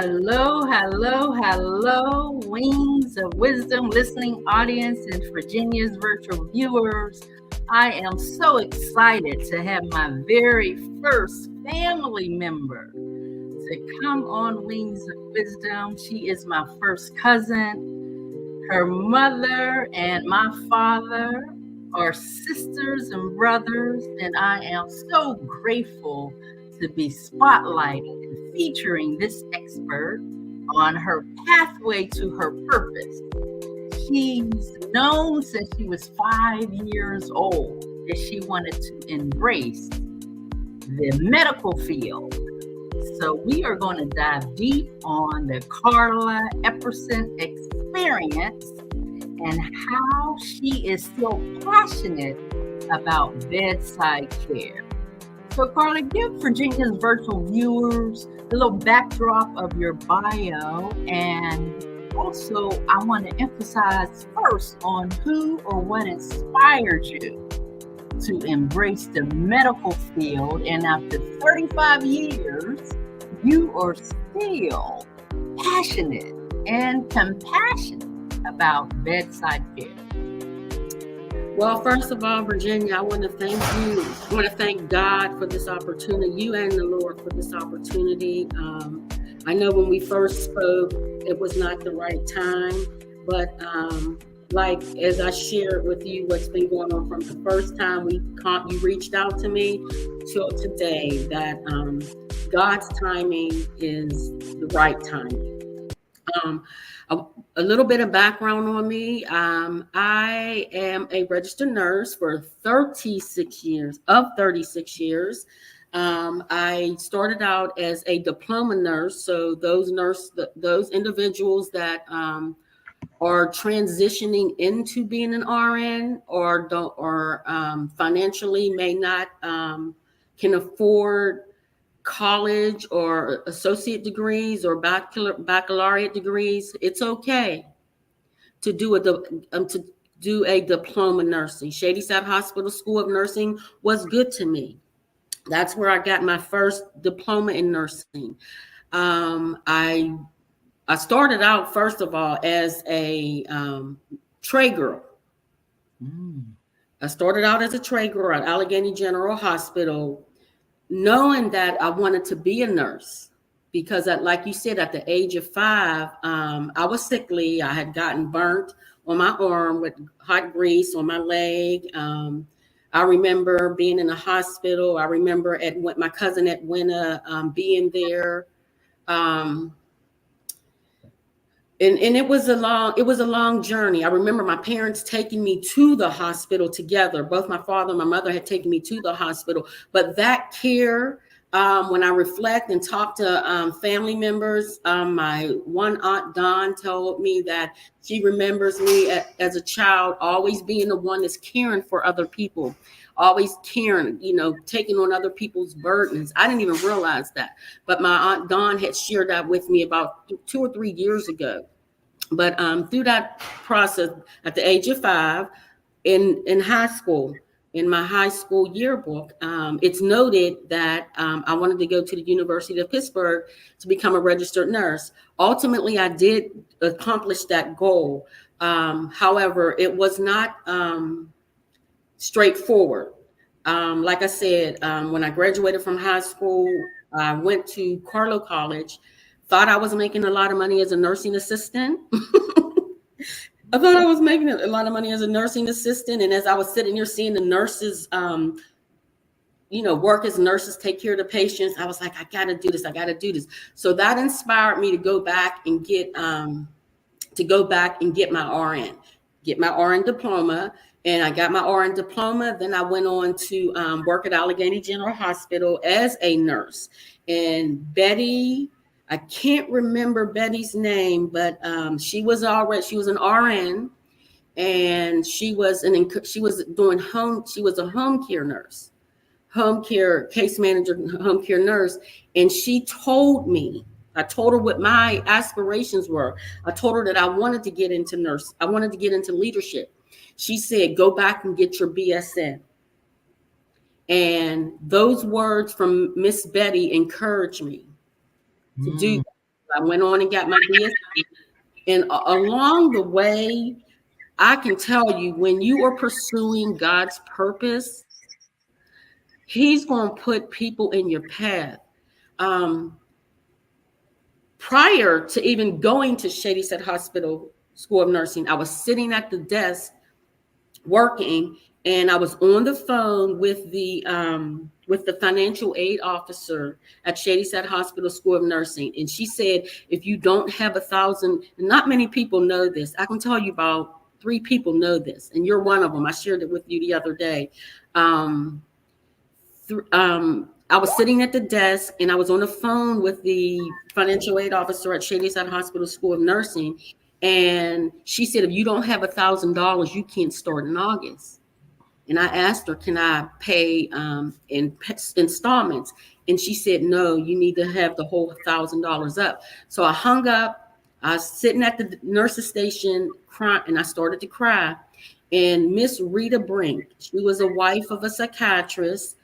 Hello, hello, hello, Wings of Wisdom listening audience and Virginia's virtual viewers. I am so excited to have my very first family member to come on Wings of Wisdom. She is my first cousin. Her mother and my father are sisters and brothers, and I am so grateful to be spotlighting and featuring this expert on her pathway to her purpose. She's known since she was 5 years old that she wanted to embrace the medical field. So we are going to dive deep on the Carla Epperson experience and how she is so passionate about bedside care. So Carla, give Virginia's virtual viewers a little backdrop of your bio, and also I want to emphasize first on who or what inspired you to embrace the medical field, and after 35 years, you are still passionate and compassionate about bedside care. Well, first of all, Virginia, I want to thank you. I want to thank God for this opportunity, you and the Lord for this opportunity. I know when we first spoke, it was not the right time, but like as I shared with you what's been going on from the first time you reached out to me till today, that God's timing is the right timing. A little bit of background on me. I am a registered nurse for 36 years. I started out as a diploma nurse. So those individuals that are transitioning into being an RN or financially may not can afford college or associate degrees or baccalaureate degrees, it's okay to do a diploma nursing. Shadyside Hospital School of Nursing was good to me. That's where I got my first diploma in nursing. I started out, first of all, as a tray girl. I started out as a tray girl at Allegheny General Hospital, knowing that I wanted to be a nurse, because like you said, at the age of 5, I was sickly. I had gotten burnt on my arm with hot grease on my leg. I remember being in the hospital. I remember my cousin Edwina being there. And it was a long journey. I remember my parents taking me to the hospital together. Both my father and my mother had taken me to the hospital. But that care, when I reflect and talk to family members, my one aunt Dawn told me that she remembers me as a child always being the one that's caring for other people, always caring, taking on other people's burdens. I didn't even realize that. But my aunt Dawn had shared that with me about 2 or 3 years ago. But through that process, at the age of 5, in high school, in my high school yearbook, it's noted that I wanted to go to the University of Pittsburgh to become a registered nurse. Ultimately, I did accomplish that goal. However, it was not straightforward. Like I said, when I graduated from high school, I went to Carlow College, thought I was making a lot of money as a nursing assistant. I thought I was making a lot of money as a nursing assistant. And as I was sitting here seeing the nurses, work as nurses, take care of the patients, I was like, I got to do this. So that inspired me to go back and get my RN diploma. And I got my RN diploma. Then I went on to work at Allegheny General Hospital as a nurse. And Betty, I can't remember Betty's name, but she was an RN, and she was a home care nurse, home care case manager, home care nurse. And I told her what my aspirations were. I told her that I wanted to get into I wanted to get into leadership. She said, go back and get your BSN. And those words from Miss Betty encouraged me to do that. I went on and got my BSc. And along the way, I can tell you, when you are pursuing God's purpose, He's going to put people in your path. Um, Prior to even going to Shadyside Hospital School of Nursing, I was sitting at the desk working, and I was on the phone with the financial aid officer at Shadyside Hospital School of Nursing, and she said, if you don't have 1,000, not many people know this. I can tell you about 3 people know this, and you're one of them. I shared it with you the other day. I was sitting at the desk, and I was on the phone with the financial aid officer at Shadyside Hospital School of Nursing, and she said, if you don't have $1,000, you can't start in August. And I asked her, can I pay in installments? And she said, no, you need to have the whole $1,000 up. So I hung up. I was sitting at the nurse's station crying, and I started to cry. And Miss Rita Brink, she was a wife of a psychiatrist.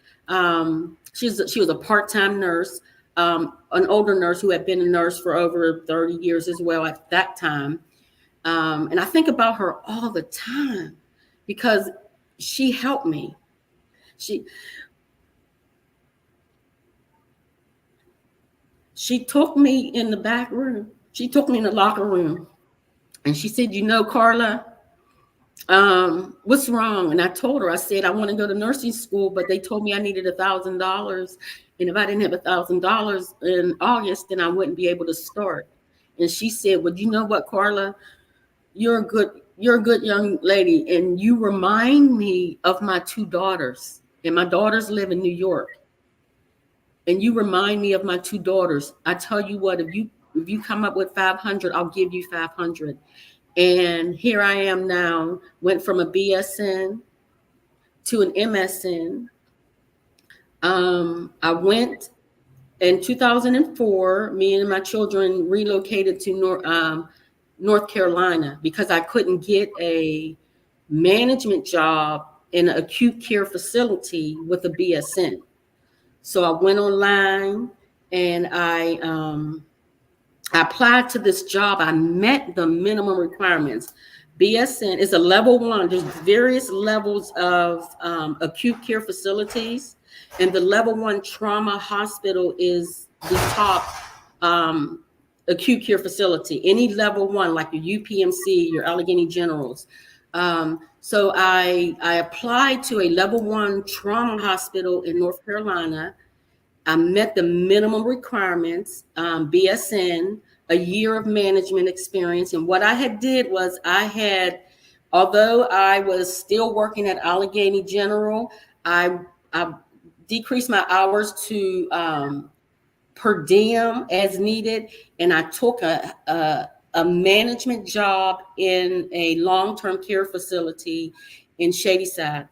She was a part-time nurse, an older nurse who had been a nurse for over 30 years as well at that time. And I think about her all the time because she helped me. She took me in the back room. She took me in the locker room, and she said, Carla, what's wrong? And I told her, I said, I want to go to nursing school, but they told me I needed $1,000. And if I didn't have $1,000 in August, then I wouldn't be able to start. And she said, well, you know what, Carla, you're a good young lady. And you remind me of my 2 daughters, and my daughters live in New York. And you remind me of my 2 daughters. I tell you what, if you come up with 500, I'll give you 500. And here I am now, went from a BSN to an MSN. I went in 2004, me and my children relocated to North Carolina because I couldn't get a management job in an acute care facility with a BSN. So I went online and I applied to this job. I met the minimum requirements. BSN is a level 1. There's various levels of acute care facilities, and the level 1 trauma hospital is the top acute care facility. Any level 1, like your UPMC, your Allegheny Generals. So I applied to a level 1 trauma hospital in North Carolina. I met the minimum requirements, BSN, a year of management experience. And what I had did was although I was still working at Allegheny General, I decreased my hours to per diem as needed. And I took a management job in a long-term care facility in Shadyside.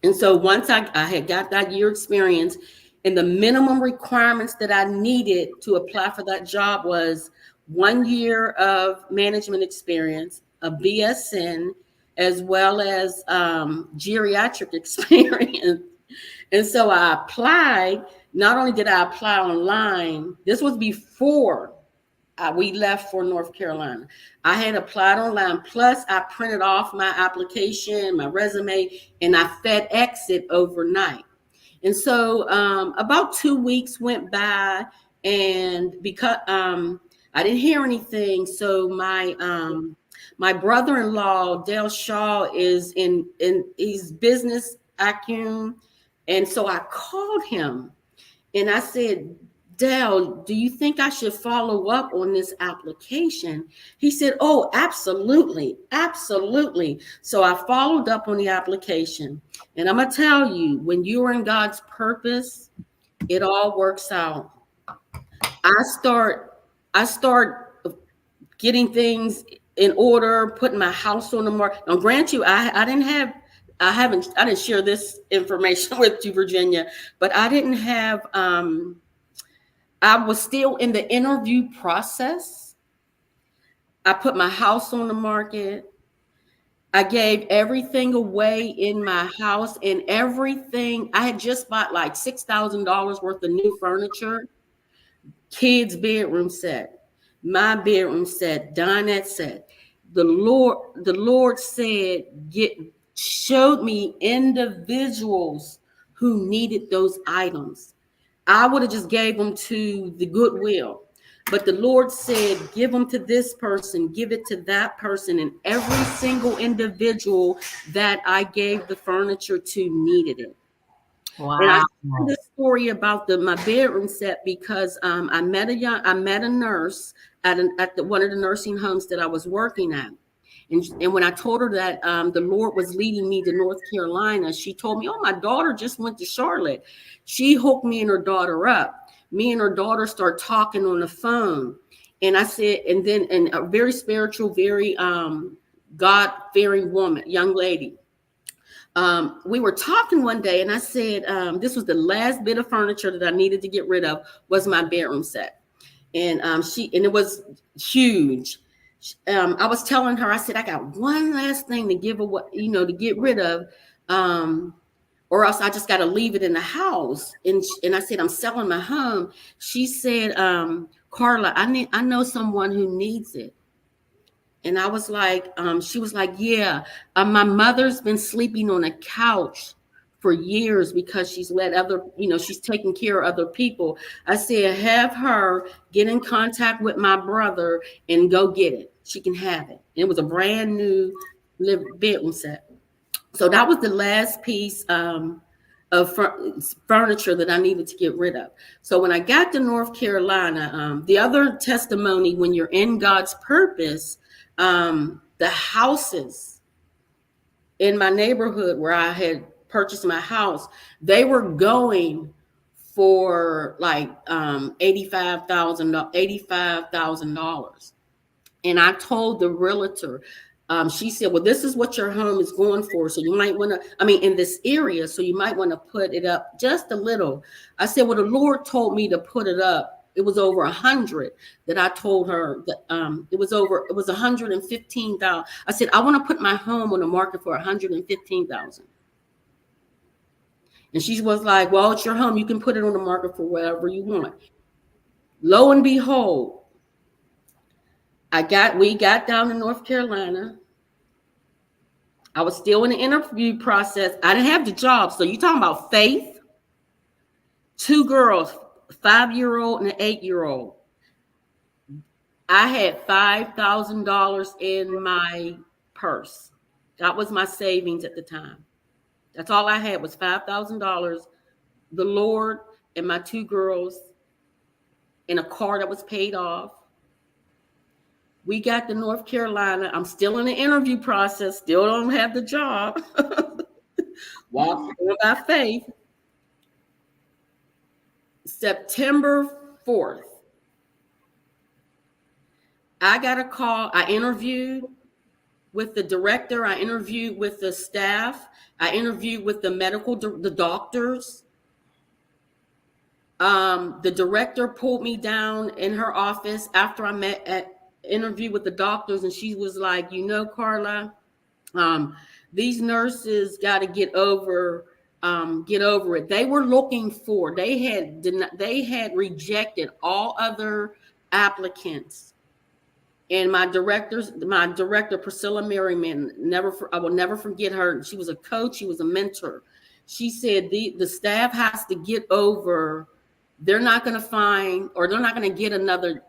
And so once I had got that year experience, and the minimum requirements that I needed to apply for that job was 1 year of management experience, a BSN, as well as geriatric experience. And so I applied. Not only did I apply online, this was before we left for North Carolina. I had applied online, plus I printed off my application, my resume, and I FedExed it overnight. And so about 2 weeks went by, and because I didn't hear anything, so my brother-in-law, Dale Shaw, is in his business acumen, and so I called him, and I said, Dale, do you think I should follow up on this application? He said, oh, absolutely. Absolutely. So I followed up on the application. And I'm going to tell you, when you're in God's purpose, it all works out. I start getting things in order, putting my house on the market. Now, grant you, I didn't share this information with you, Virginia, but I didn't have, I was still in the interview process. I put my house on the market. I gave everything away in my house, and everything. I had just bought like $6,000 worth of new furniture. kids' bedroom set, my bedroom set, dinette set. The Lord said, showed me individuals who needed those items. I would have just gave them to the Goodwill. But the Lord said, give them to this person, give it to that person. And every single individual that I gave the furniture to needed it. And I Wow. share this story about my bedroom set because I met a nurse at one of the nursing homes that I was working at. And when I told her that the Lord was leading me to North Carolina, she told me, "Oh, my daughter just went to Charlotte." She hooked me and her daughter up. Me and her daughter start talking on the phone. And I said, and a very spiritual, very God-fearing woman, young lady. We were talking one day, and I said, this was the last bit of furniture that I needed to get rid of was my bedroom set. And it was huge. I was telling her, I said, I got one last thing to give away, to get rid of, or else I just got to leave it in the house. And I said, I'm selling my home. She said, Carla, I know someone who needs it. And I was like, she was like, yeah, my mother's been sleeping on a couch for years because she's she's taking care of other people. I said, have her get in contact with my brother and go get it. She can have it. And it was a brand new bedroom set. So that was the last piece of furniture that I needed to get rid of. So when I got to North Carolina, the other testimony, when you're in God's purpose, the houses in my neighborhood where I had purchased my house, they were going for like $85,000. And I told the realtor, she said, well, this is what your home is going for. So you might want to, in this area, so you might want to put it up just a little. I said, well, the Lord told me to put it up. It was over 100 that I told her that it was 115,000. I said, I want to put my home on the market for 115,000. And she was like, well, it's your home. You can put it on the market for whatever you want. Lo and behold, we got down to North Carolina. I was still in the interview process. I didn't have the job. So you talking about faith? 2 girls, 5-year-old and an 8-year-old. I had $5,000 in my purse. That was my savings at the time. That's all I had was $5,000, the Lord and my 2 girls, in a car that was paid off. We got to North Carolina. I'm still in the interview process, still don't have the job. Walking by faith. September 4th, I got a call. I interviewed with the director. I interviewed with the staff. I interviewed with the doctors. The director pulled me down in her office after I interviewed with the doctors, and she was like, Carla, these nurses got to get over it. They were looking for, they had rejected all other applicants. And my director, Priscilla Merriman, I will never forget her. She was a coach. She was a mentor. She said the staff has to get over, they're not going to get another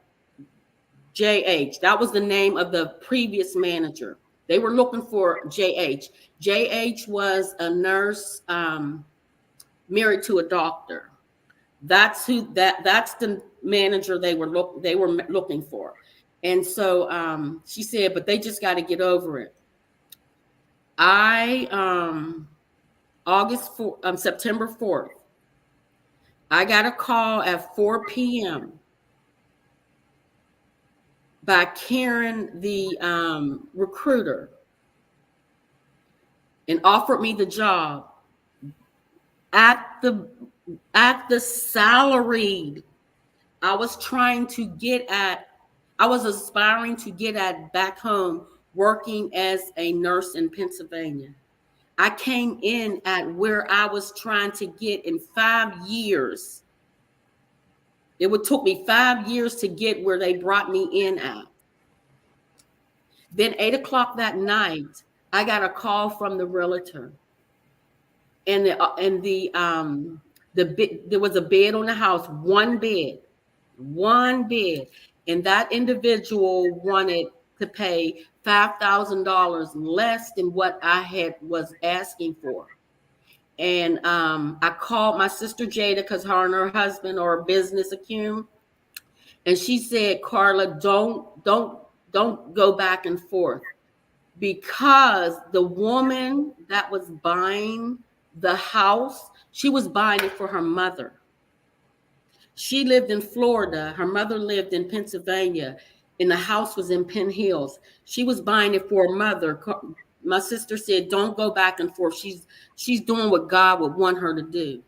JH. That was the name of the previous manager. They were looking for JH. JH was a nurse married to a doctor. That's the manager they were looking for. And so she said, but they just got to get over it. September 4th, I got a call at 4 p.m. by Karen, the recruiter, and offered me the job at the salaried. I was aspiring to get at back home, working as a nurse in Pennsylvania. I came in at where I was trying to get in 5 years. It would took me 5 years to get where they brought me in at. Then 8 o'clock that night, I got a call from the realtor, and there was a bed on the house, one bed, and that individual wanted to pay $5,000 less than what I was asking for. And I called my sister Jada, because her and her husband are business acumen, and she said, Carla, don't go back and forth, because the woman that was buying the house, she was buying it for her mother. She lived in Florida. Her mother lived in Pennsylvania, and the house was in Penn Hills. She was buying it for her mother. My sister said, don't go back and forth. She's doing what God would want her to do.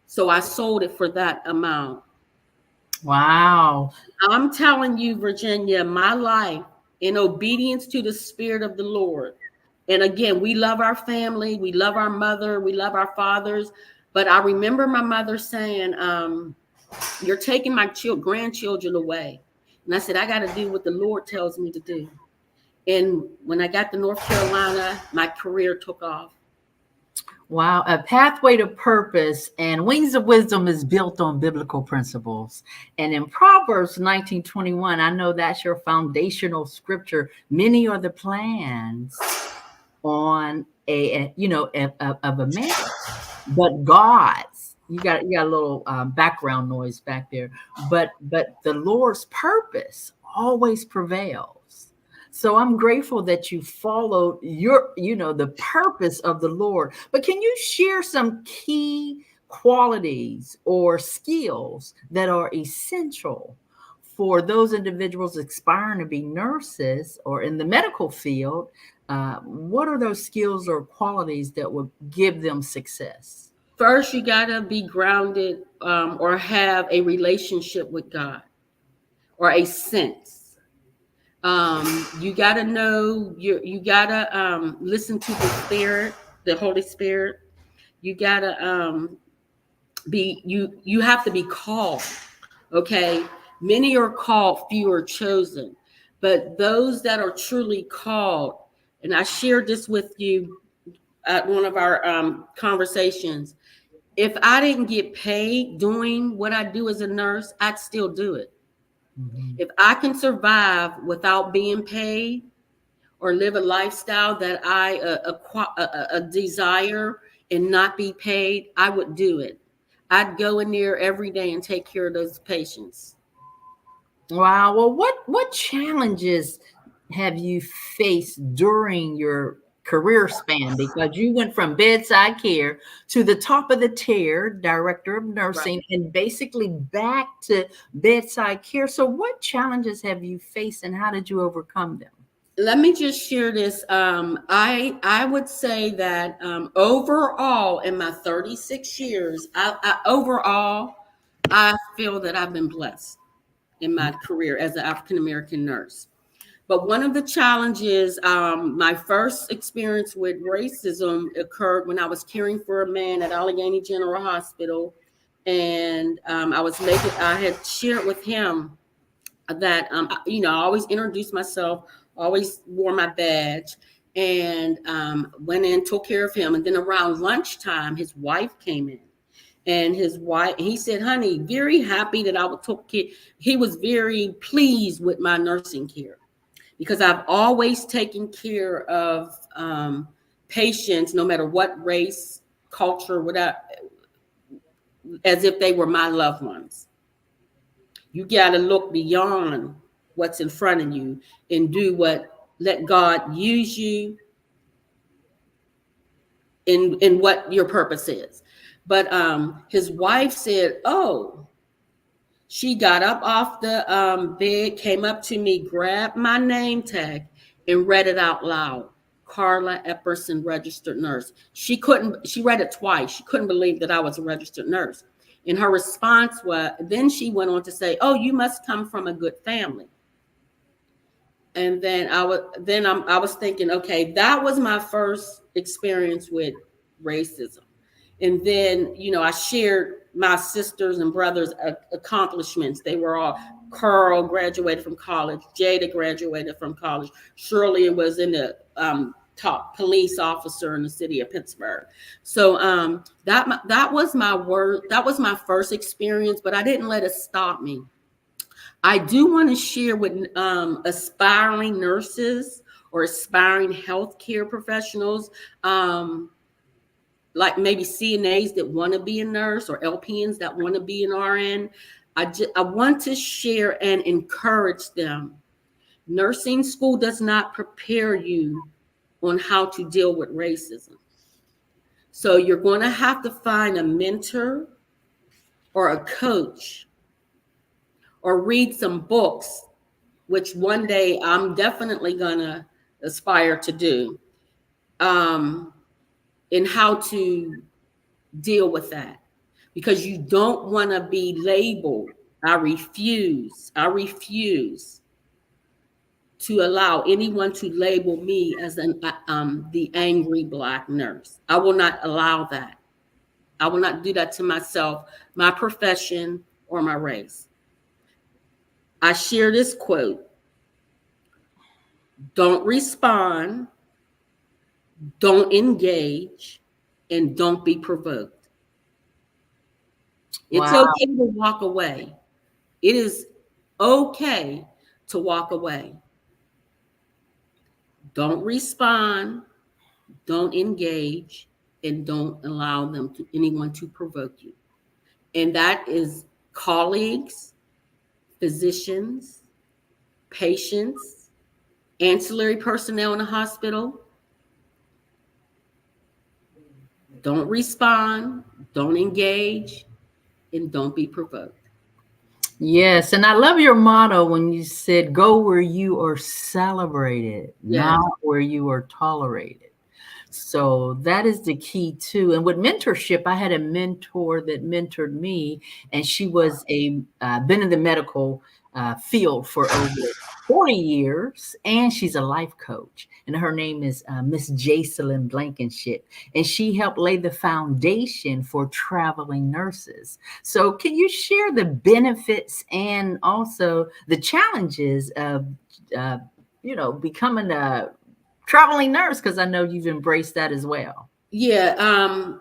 So I sold it for that amount. Wow. I'm telling you, Virginia, my life in obedience to the Spirit of the Lord. And again, we love our family. We love our mother. We love our fathers. But I remember my mother saying, you're taking my grandchildren away. And I said, I got to do what the Lord tells me to do. And when I got to North Carolina, my career took off. Wow, a pathway to purpose, and Wings of Wisdom is built on biblical principles. And in Proverbs 19:21, I know that's your foundational scripture. Many are the plans on of a man, but God's. You got a little background noise back there, but the Lord's purpose always prevails. So I'm grateful that you followed the purpose of the Lord. But can you share some key qualities or skills that are essential for those individuals aspiring to be nurses or in the medical field? What are those skills or qualities that would give them success? First, you got to be grounded or have a relationship with God, or a sense. You got to know, you got to listen to the Spirit, the Holy Spirit. You got to you have to be called. Okay. Many are called, few are chosen. But those that are truly called, and I shared this with you at one of our conversations. If I didn't get paid doing what I do as a nurse, I'd still do it. Mm-hmm. If I can survive without being paid, or live a lifestyle that I desire and not be paid, I would do it. I'd go in there every day and take care of those patients. Wow. Well, what challenges have you faced during your career span? Because you went from bedside care to the top of the tier, director of nursing, right, and basically back to bedside care. So what challenges have you faced, and how did you overcome them? Let me just share this. I would say that overall, in my 36 years, I feel that I've been blessed in my career as an African American nurse. But one of the challenges, my first experience with racism occurred when I was caring for a man at Allegheny General Hospital, and I had shared with him that I always introduced myself, always wore my badge, and went in, took care of him. And then around lunchtime, his wife came in. And he said, honey, very happy that I would took care. He was very pleased with my nursing care, because I've always taken care of patients, no matter what race, culture, whatever, as if they were my loved ones. You got to look beyond what's in front of you and let God use you in what your purpose is. But his wife said, oh, she got up off the bed, came up to me, grabbed my name tag, and read it out loud. Carla Epperson, registered nurse. She read it twice. She couldn't believe that I was a registered nurse. And her response then she went on to say, oh, you must come from a good family. And then I was thinking, okay, that was my first experience with racism. And then, I shared my sisters and brothers' accomplishments. They were all, Carl graduated from college, Jada graduated from college, Shirley was in the top police officer in the city of Pittsburgh. So that was my word. That was my first experience, but I didn't let it stop me. I do want to share with aspiring nurses or aspiring healthcare professionals, like maybe CNAs that want to be a nurse or LPNs that want to be an RN. I want to share and encourage them. Nursing school does not prepare you on how to deal with racism. So you're going to have to find a mentor or a coach or read some books, which one day I'm definitely going to aspire to do, in how to deal with that. Because you don't want to be labeled. I refuse to allow anyone to label me as the angry Black nurse. I will not allow that. I will not do that to myself, my profession, or my race. I share this quote: don't respond, don't engage, and don't be provoked. It's okay to walk away. It is okay to walk away. Don't respond, don't engage, and don't allow anyone to provoke you. And that is colleagues, physicians, patients, ancillary personnel in the hospital. Don't respond, don't engage, and don't be provoked. Yes, and I love your motto when you said, go where you are celebrated, not where you are tolerated. So that is the key too. And with mentorship, I had a mentor that mentored me, and she was been in the medical field for over 40 years, and she's a life coach. And her name is Miss Jacelyn Blankenship, and she helped lay the foundation for traveling nurses. So can you share the benefits and also the challenges of becoming a traveling nurse? Because I know you've embraced that as well. Yeah.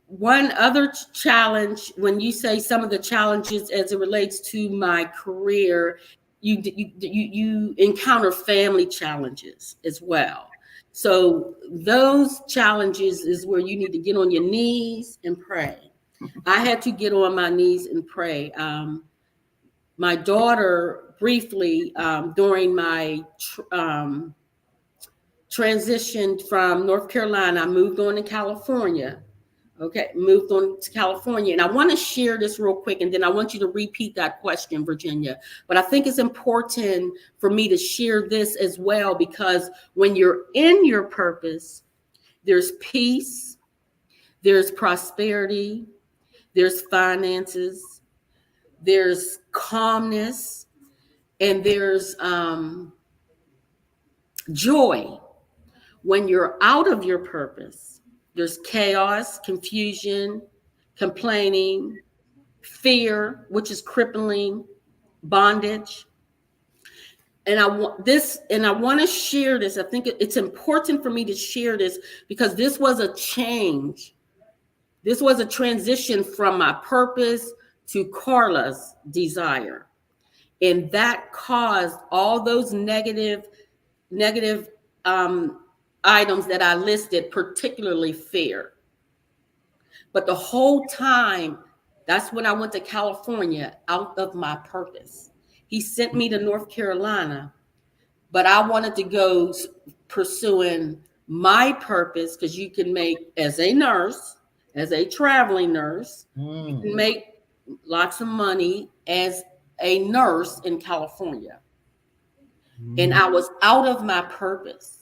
One other challenge, when you say some of the challenges as it relates to my career, you encounter family challenges as well. So those challenges is where you need to get on your knees and pray. I had to get on my knees and pray. My daughter, briefly, during my transitioned from North Carolina, I moved on to California. Okay, moved on to California. And I want to share this real quick, and then I want you to repeat that question, Virginia. But I think it's important for me to share this as well, because when you're in your purpose, there's peace, there's prosperity, there's finances, there's calmness, and there's joy. When you're out of your purpose, there's chaos, confusion, complaining, fear, which is crippling, bondage. And I want to share this. I think it's important for me to share this because this was a change. This was a transition from my purpose to Carla's desire. And that caused all those negative items that I listed, particularly fear. But the whole time, that's when I went to California out of my purpose. He sent me to North Carolina, but I wanted to go pursuing my purpose, because you can make, as a nurse, as a traveling nurse, you can make lots of money as a nurse in California. And I was out of my purpose.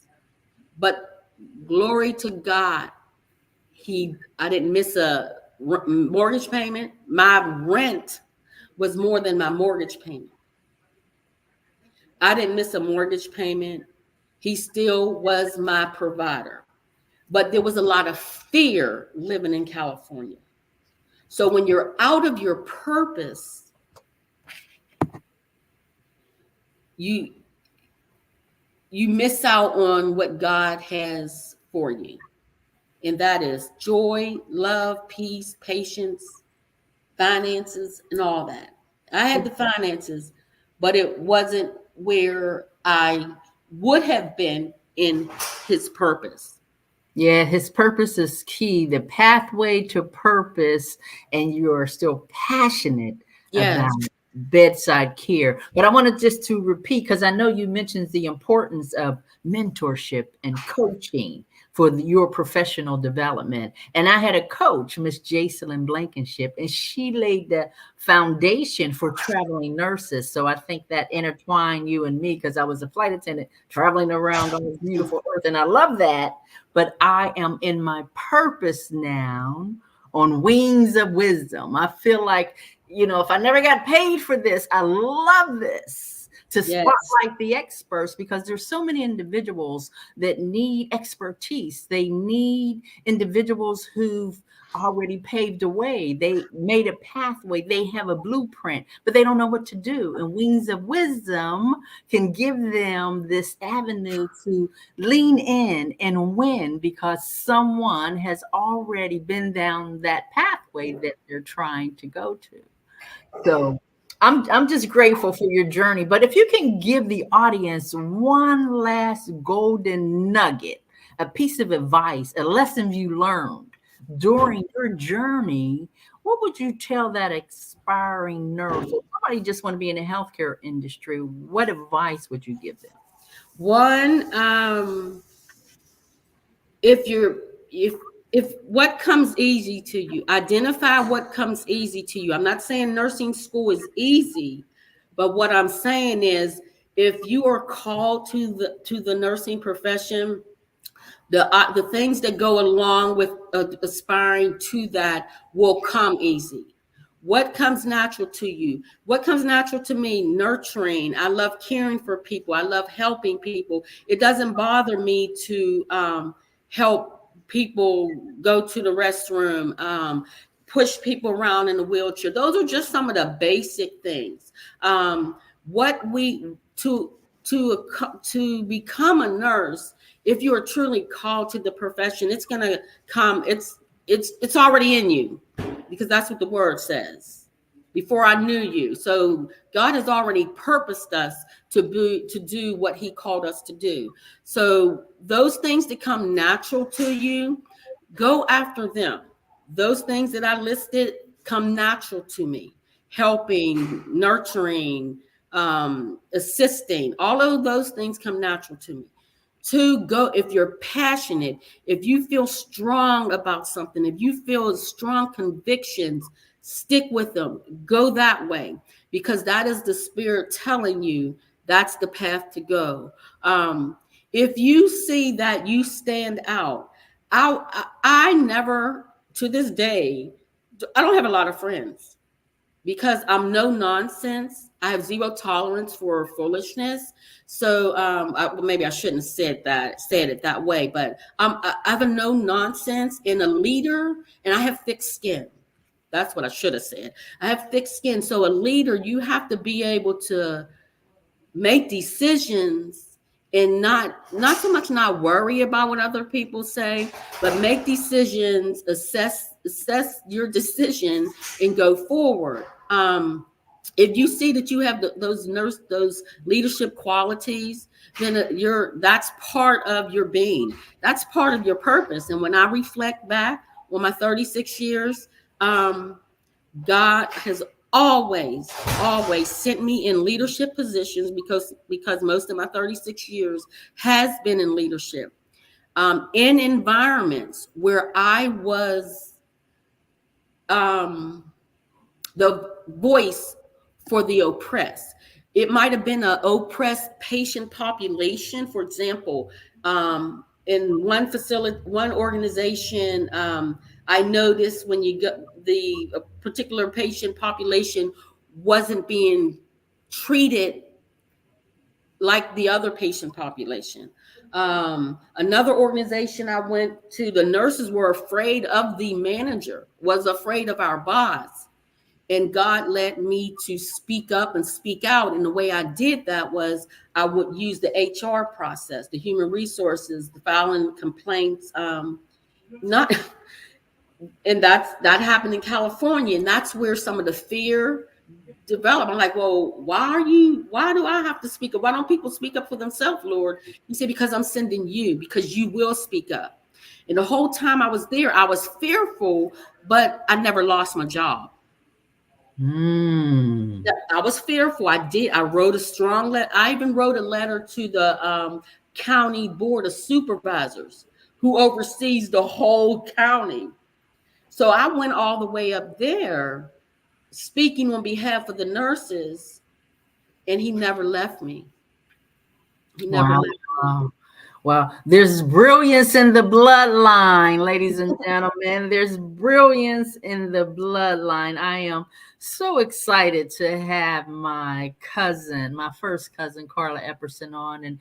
But glory to God, I didn't miss a mortgage payment. My rent was more than my mortgage payment. I didn't miss a mortgage payment. He still was my provider. but there was a lot of fear living in California. So when you're out of your purpose, you miss out on what God has for you. And that is joy, love, peace, patience, finances, and all that. I had the finances, but it wasn't where I would have been in his purpose. Yeah, his purpose is key, the pathway to purpose, and you're still passionate Yes. about bedside care. But I wanted just to repeat, because I know you mentioned the importance of mentorship and coaching for your professional development. And I had a coach, Miss Jacelyn Blankenship, and she laid the foundation for traveling nurses. So I think that intertwined you and me, because I was a flight attendant traveling around on this beautiful earth, and I love that. But I am in my purpose now on Wings of Wisdom. I feel like, if I never got paid for this, I love this to Yes. spotlight the experts, because there's so many individuals that need expertise. They need individuals who've already paved a way. They made a pathway. They have a blueprint, but they don't know what to do. And Wings of Wisdom can give them this avenue to lean in and win, because someone has already been down that pathway that they're trying to go to. So I'm just grateful for your journey. But if you can give the audience one last golden nugget, a piece of advice, a lesson you learned during your journey, what would you tell that aspiring nurse or somebody just want to be in the healthcare industry? What advice would you give them? One, if you're if what comes easy to you, identify what comes easy to you. I'm not saying nursing school is easy, but what I'm saying is, if you are called to the nursing profession, the things that go along with aspiring to that will come easy. What comes natural to you? What comes natural to me? Nurturing. I love caring for people. I love helping people. It doesn't bother me to help people go to the restroom, push people around in a wheelchair. Those are just some of the basic things. What we to become a nurse, if you are truly called to the profession, it's going to come. It's already in you, because that's what the word says. Before I knew you, so God has already purposed us to do what He called us to do. So those things that come natural to you, go after them. Those things that I listed come natural to me. Helping, nurturing, assisting, all of those things come natural to me. To go, if you're passionate, if you feel strong about something, if you feel strong convictions, stick with them. Go that way, because that is the Spirit telling you that's the path to go. If you see that you stand out, I never, to this day, I don't have a lot of friends, because I'm no nonsense. I have zero tolerance for foolishness. So maybe I shouldn't have said it that way, but I have a no nonsense and a leader, and I have thick skin. That's what I should have said. I have thick skin. So a leader, you have to be able to make decisions and not so much not worry about what other people say, but make decisions, assess your decision, and go forward. If you see that you have those leadership qualities, then that's part of your being. That's part of your purpose. And when I reflect back on my 36 years, God has always sent me in leadership positions, because most of my 36 years has been in leadership, in environments where I was the voice for the oppressed. It might have been an oppressed patient population. For example, in one facility, one organization, I noticed when you go, the particular patient population wasn't being treated like the other patient population. Another organization I went to, the nurses were afraid of the manager, was afraid of our boss. And God led me to speak up and speak out. And the way I did that was I would use the HR process, the human resources, the filing complaints, not, and that happened in California. And that's where some of the fear developed. I'm like, well, why do I have to speak up? Why don't people speak up for themselves, Lord? He said, because I'm sending you, because you will speak up. And the whole time I was there, I was fearful, but I never lost my job. I was fearful. I wrote a strong letter. I even wrote a letter to the county board of supervisors who oversees the whole county. So I went all the way up there speaking on behalf of the nurses, and he never left me. He never left me. Well, there's brilliance in the bloodline, ladies and gentlemen. There's brilliance in the bloodline. I am so excited to have my cousin, my first cousin, Carla Epperson on. And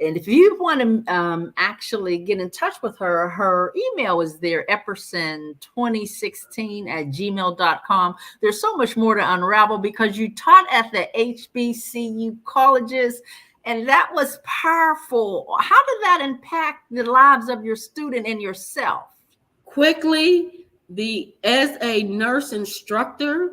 if you want to actually get in touch with her, her email is there, epperson2016@gmail.com. There's so much more to unravel because you taught at the HBCU colleges. And that was powerful. How did that impact the lives of your student and yourself? Quickly, as a nurse instructor,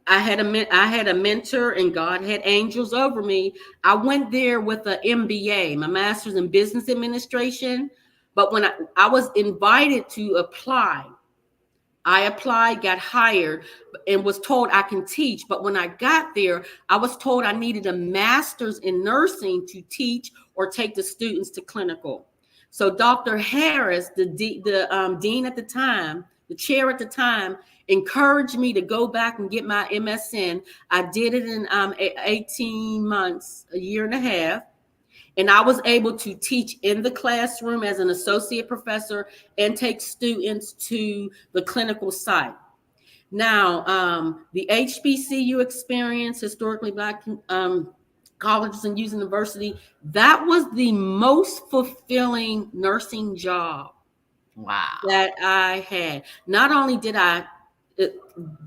I had a mentor, and God had angels over me. I went there with an MBA, my master's in business administration. But when I was invited to apply, I applied, got hired, and was told I can teach. But when I got there, I was told I needed a master's in nursing to teach or take the students to clinical. So Dr. Harris, the dean at the time, the chair at the time, encouraged me to go back and get my MSN. I did it in 18 months, a year and a half. And I was able to teach in the classroom as an associate professor and take students to the clinical site. Now, the HBCU experience, historically Black colleges and university, that was the most fulfilling nursing job that I had. Not only did I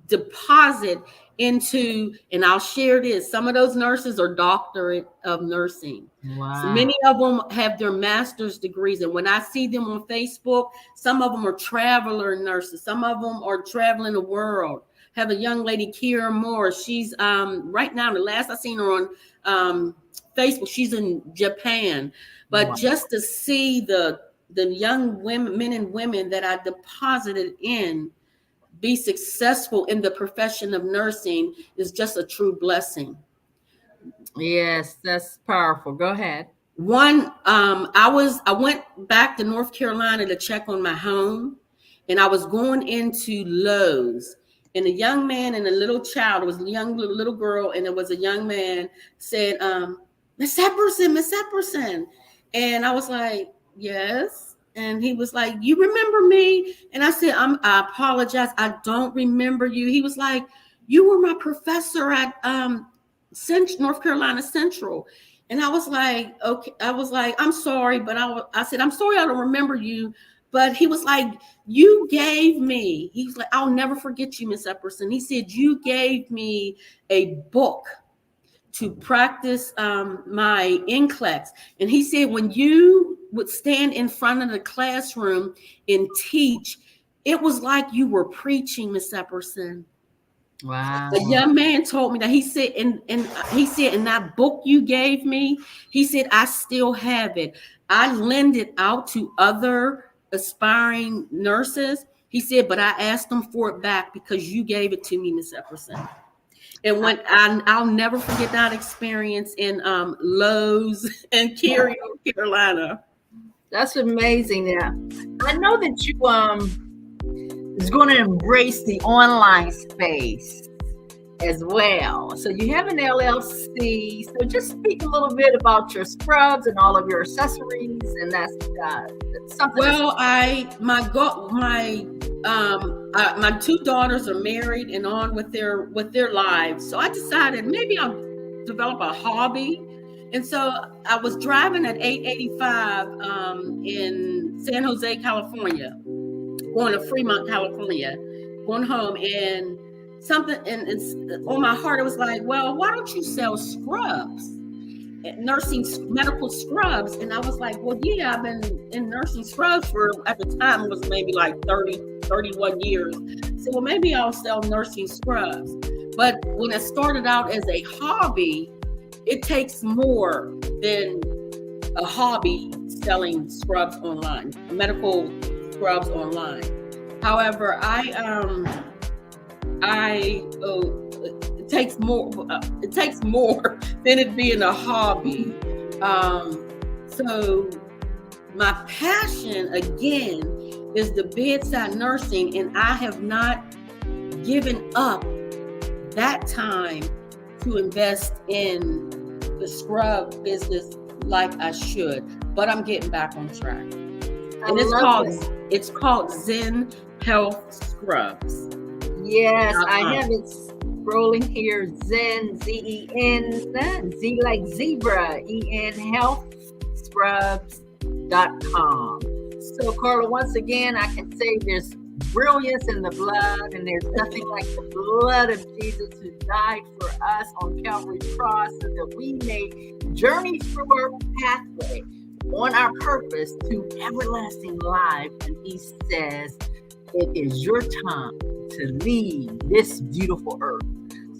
deposit into, and I'll share this, some of those nurses are doctorate of nursing. So many of them have their master's degrees. And when I see them on Facebook, some of them are traveler nurses. Some of them are traveling the world. Have a young lady, Kira Moore. She's right now, the last I seen her on Facebook, she's in Japan. But just to see the young women, men and women that I deposited in, be successful in the profession of nursing is just a true blessing. Yes, that's powerful. Go ahead. I went back to North Carolina to check on my home, and I was going into Lowe's, and a young man and a little child, it was a young little girl, and it was a young man, said, Ms. Epperson. And I was like, yes. And he was like, you remember me? And I said, I apologize. I don't remember you. He was like, you were my professor at North Carolina Central. And I was like, okay. I was like, I'm sorry. But I said, I'm sorry, I don't remember you. But he was like, you gave me, he's like, I'll never forget you, Ms. Epperson. He said, you gave me a book to practice my NCLEX. And he said, when you would stand in front of the classroom and teach, it was like you were preaching, Ms. Epperson. Wow. The young man told me that. He said, and he said, in that book you gave me, he said, I still have it. I lend it out to other aspiring nurses. He said, but I asked them for it back because you gave it to me, Ms. Epperson. And when I'll never forget that experience in Lowe's in Cary, North Carolina. That's amazing. Yeah, I know that you is going to embrace the online space as well. So you have an LLC. So just speak a little bit about your scrubs and all of your accessories, and that's something. Well, my two daughters are married and on with their lives. So I decided maybe I'll develop a hobby. And so I was driving at 885 in San Jose, California, going to Fremont, California, going home, and something and on my heart, it was like, well, why don't you sell scrubs? Nursing medical scrubs. And I was like, well, yeah, I've been in nursing scrubs for, at the time, it was maybe like 31 years. So, well, maybe I'll sell nursing scrubs. But when it started out as a hobby, it takes more than a hobby selling scrubs online, medical scrubs online. However, it takes more than it being a hobby. So my passion again is the bedside nursing, and I have not given up that time to invest in the scrub business like I should, but I'm getting back on track. And it's called Zen Health Scrubs. Yes, I have it scrolling here. Zen, Z-E-N, Z like zebra, E-N, healthscrubs.com. So, Carla, once again, I can say there's brilliance in the blood, and there's nothing like the blood of Jesus who died for us on Calvary's cross so that we may journey through our pathway on our purpose to everlasting life. And he says, it is your time to leave this beautiful earth.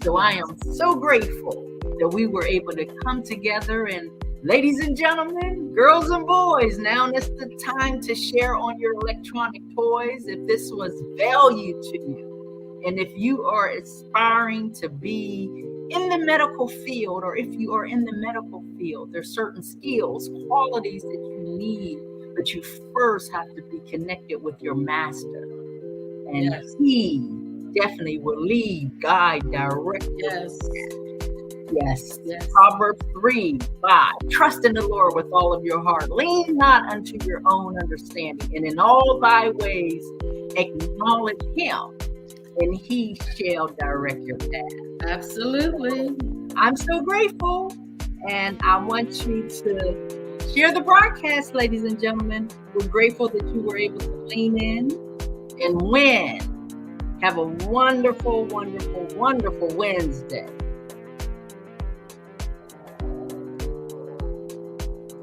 So I am so grateful that we were able to come together. And ladies and gentlemen, girls and boys, now is the time to share on your electronic toys if this was value to you. And if you are aspiring to be in the medical field, or if you are in the medical field, there's certain skills, qualities that you need, but you first have to be connected with your master. And yes, he definitely will lead, guide, direct. Yes. Yes. Proverbs 3:5. Trust in the Lord with all of your heart. Lean not unto your own understanding. And in all thy ways acknowledge him, and he shall direct your path. Absolutely. I'm so grateful. And I want you to share the broadcast, ladies and gentlemen. We're grateful that you were able to lean in and win. Have a wonderful, wonderful, wonderful Wednesday.